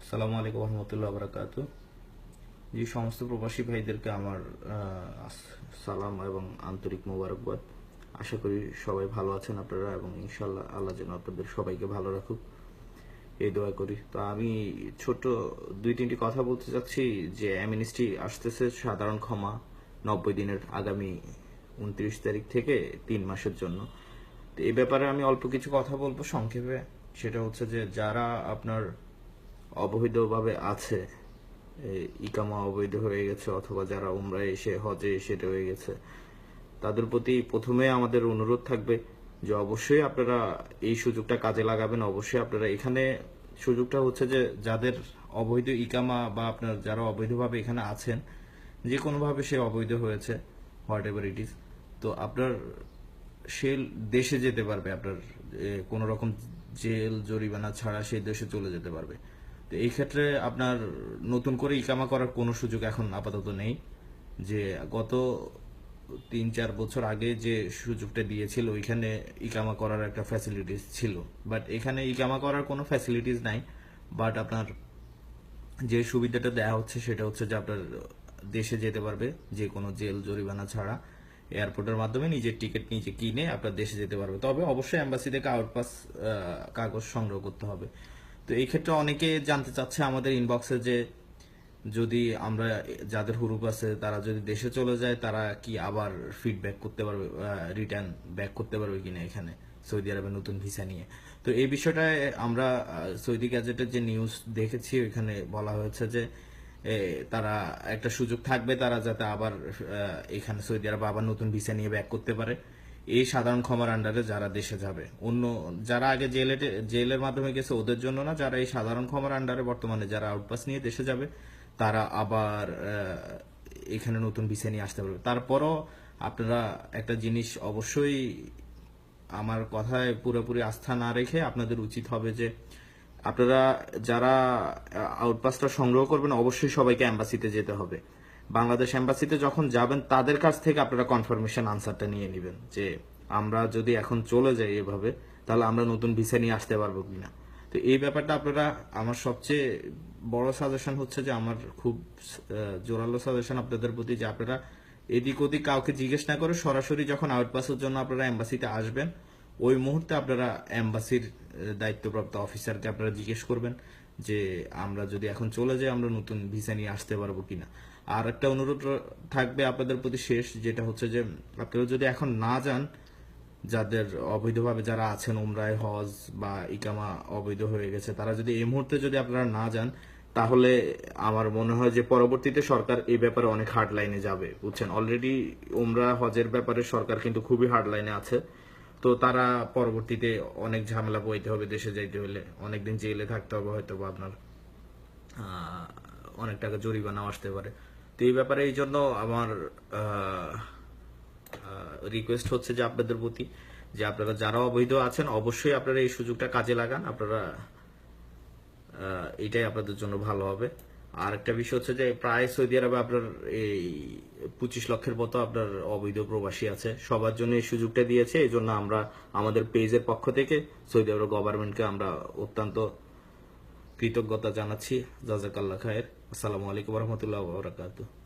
আসসালামু আলাইকুম রহমতুল্লাহ বারাকাতু। যে সমস্ত প্রবাসী ভাইদেরকে আমার সালাম এবং আন্তরিক মোবারকবাদ। আশা করি সবাই ভালো আছেন আপনারা, এবং ইনশাল্লাহ আল্লাহ যেন আপনাদের সবাইকে ভালো রাখুক, এই দোয়া করি। তো আমি ছোট দুই তিনটি কথা বলতে চাচ্ছি যে অ্যামনেস্টি আসতেছে সাধারণ ক্ষমা 90 দিনের, আগামী 29 তারিখ থেকে 3 মাসের জন্য। তো এই ব্যাপারে আমি অল্প কিছু কথা বলবো সংক্ষেপে। সেটা হচ্ছে যে যারা আপনার অবৈধভাবে আছে, ইকামা অবৈধ হয়ে গেছে, অথবা যারা উমরায় এসে হজে এসে রয়ে গেছে, তাদের প্রতি প্রথমে আমাদের অনুরোধ থাকবে যে অবশ্যই আপনারা এই সুযোগটা কাজে লাগাবেন। অবশ্যই আপনারা এখানে সুযোগটা হচ্ছে যে যাদের অবৈধ ইকামা বা আপনার যারা অবৈধভাবে এখানে আছেন, যে কোনোভাবে সে অবৈধ হয়েছে, হোয়াট এভার ইট ইজ, তো আপনার সে দেশে যেতে পারবে, আপনার কোনো রকম জেল জরিমানা ছাড়া সেই দেশে চলে যেতে পারবে। তো এই ক্ষেত্রে আপনার নতুন করে ইকামা করার কোনো সুযোগ এখন আপাতত নেই। যে গত 3-4 বছর আগে যে সুযোগটা দিয়েছিল ওইখানে ইকামা করার একটা ফ্যাসিলিটিস ছিল, বাট এখানে ইকামা করার কোনো ফ্যাসিলিটিস নাই। বাট আপনার যে সুবিধাটা দেওয়া হচ্ছে সেটা হচ্ছে যে আপনার দেশে যেতে পারবে যে কোনো জেল জরিমানা ছাড়া, এয়ারপোর্টের মাধ্যমে নিজের টিকিট নিজে কিনে আপনার দেশে যেতে পারবে। তবে অবশ্যই এম্বাসি থেকে আউটপাস কাগজ সংগ্রহ করতে হবে। তো এই ক্ষেত্রে অনেকে জানতে চাচ্ছে আমাদের ইনবক্সে যে যদি আমরা, যাদের হুরুপ আছে তারা যদি দেশে চলে যায়, তারা কি আবার ফিডব্যাক করতে পারবে, রিটার্ন ব্যাক করতে পারবে কিনা এখানে সৌদি আরবে নতুন ভিসা নিয়ে। তো এই বিষয়টায় আমরা সৌদি গ্যাজেটের যে নিউজ দেখেছি ওইখানে বলা হয়েছে যে তারা একটা সুযোগ থাকবে, তারা যাতে আবার এখানে সৌদি আরবে আবার নতুন ভিসা নিয়ে ব্যাক করতে পারে এই সাধারণ ক্ষমার আন্ডারে যারা দেশে যাবে। অন্য যারা আগে জেলের মাধ্যমে গেছে ওদের জন্য না, যারা এই সাধারণ ক্ষমার আন্ডারে বর্তমানে যারা আউটপাস নিয়ে দেশে যাবে তারা আবার এখানে নতুন ভিসা নিয়ে আসতে পারবে। তারপরও আপনারা একটা জিনিস অবশ্যই, আমার কথায় পুরোপুরি আস্থা না রেখে আপনাদের উচিত হবে যে আপনারা যারা আউটপাসটা সংগ্রহ করবেন অবশ্যই সবাইকে এম্বাসিতে যেতে হবে। বাংলাদেশ এম্বাসিতে যখন যাবেন তাদের কাছ থেকে আপনারা কনফার্মেশন আনসারটা নিয়ে নেবেন যে আমরা যদি এখন চলে যাই এভাবে, তাহলে আমরা নতুন ভিসা নিয়ে আসতে পারবো কিনা। তো এই ব্যাপারটা আপনারা, আমার সবচেয়ে বড় সাজেশন হচ্ছে যে, আমার খুব জোরালো সাজেশন আপনাদের প্রতি যে আপনারা এদিক ওদিক কাউকে জিজ্ঞেস না করে সরাসরি যখন আউটপাসের জন্য আপনারা এম্বাসিতে আসবেন, ওই মুহূর্তে আপনারা এম্বাসির দায়িত্বপ্রাপ্ত অফিসারকে আপনারা জিজ্ঞেস করবেন যে আমরা যদি এখন চলে যাই আমরা নতুন ভিসা নিয়ে আসতে পারবো কিনা। আর একটা অনুরোধ থাকবে আপনাদের প্রতি শেষ, যেটা হচ্ছে যে আপনারা যদি এখন না যান, যাদের অবৈধভাবে যারা আছেন উমরায় হজ বা ইকামা অবৈধ হয়ে গেছে, তারা যদি এই মুহূর্তে যদি আপনারা না যান, তাহলে আমার মনে হয় যে পরবর্তীতে সরকার এই ব্যাপারে অনেক হার্ড লাইনে যাবে, বুঝছেন। অলরেডি উমরা হজের ব্যাপারে সরকার কিন্তু খুবই হার্ড লাইনে আছে। তো তারা পরবর্তীতে অনেক ঝামেলা বইতে হবে, দেশে যাইতে হলে অনেকদিন জেলে থাকতে হবে, হয়তো বা আপনার অনেক টাকা জরিমানাও আসতে পারে। তো এই ব্যাপারে এই জন্য আমার রিকোয়েস্ট হচ্ছে যে আপনাদের প্রতি যে আপনারা যারা অবৈধ আছেন অবশ্যই আপনারা এই সুযোগটা কাজে লাগান, আপনারা এটাই আপনাদের জন্য ভালো হবে। আর একটা বিষয় হচ্ছে যে প্রায় সৌদি আরবে আপনার এই 25 লক্ষের মতো আপনার অবৈধ প্রবাসী আছে, সবার জন্য এই সুযোগটা দিয়েছে। এই জন্য আমরা আমাদের পেজের পক্ষ থেকে সৌদি আরব গভর্নমেন্টকে আমরা অত্যন্ত কৃতজ্ঞতা জানাচ্ছি। জাজাকাল্লাহ খায়ের। আসসালামু আলাইকুম রহমতুল্লাহ বারাকাতুহু।